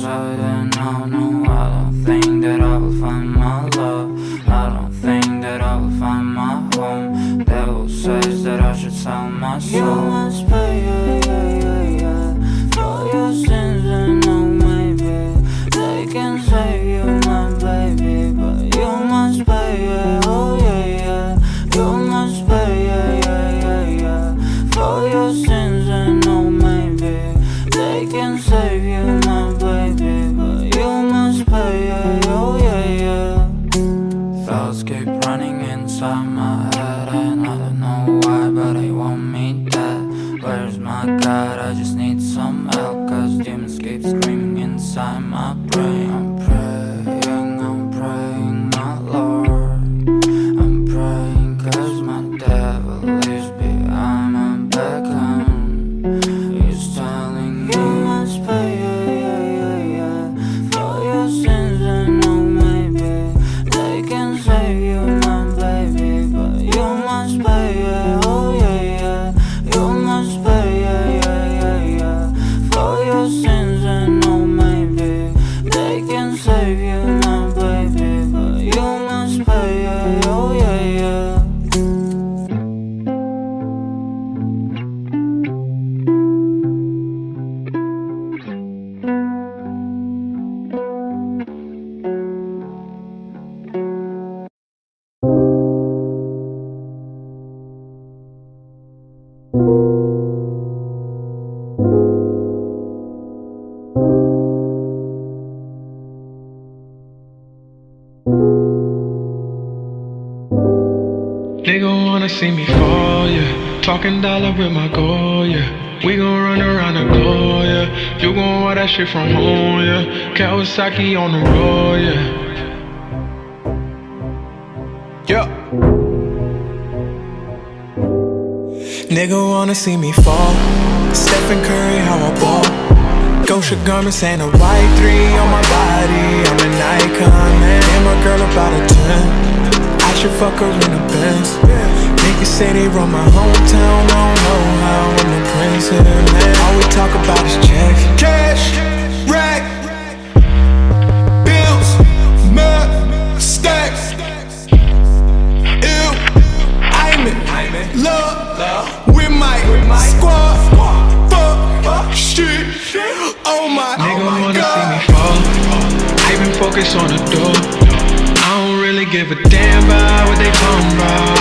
inside and out. No, I don't think that I will find my love. I don't think that I will find my home. Devil says that I should sell my soul. You must pay, for your sins and no maybe they can save you, my baby, but you must pay, oh yeah. You must pay, for your sins and no maybe they can save you, my baby, but you must pay, oh yeah. Thoughts keep running inside my head and I don't know why, but they want me dead. Where's my God? I just need some help, cause demons keep screaming inside my brain. I'm praying, my Lord. I'm praying cause my devil is behind my back and he's telling me you must pay, for your sins and no maybe they can save you, my baby, but you must pay, oh yeah. You must pay, for your sins and no maybe they can save you, my baby, but you must pay, oh yeah. Nigga wanna see me fall, yeah. Talking dollar with my goal, yeah. We gon' run around the globe, yeah. You gon' want that shit from home, yeah. Kawasaki on the road, yeah. Yeah. Nigga wanna see me fall. Stephen Curry, how I ball. Gosha garments and a white 3 on my body. I'm an icon, man. And my girl about a 10. I should fuck her in the Benz. Niggas say they run my hometown. I don't know how I'm the prince here, man. All we talk about is checks. Cash, rack, bills, mud, stacks. Ew, I'm in love with my squad. Fuck, shit, oh my God. Nigga wanna see me fall. I been focused on the door. I don't really give a damn about what they talking about.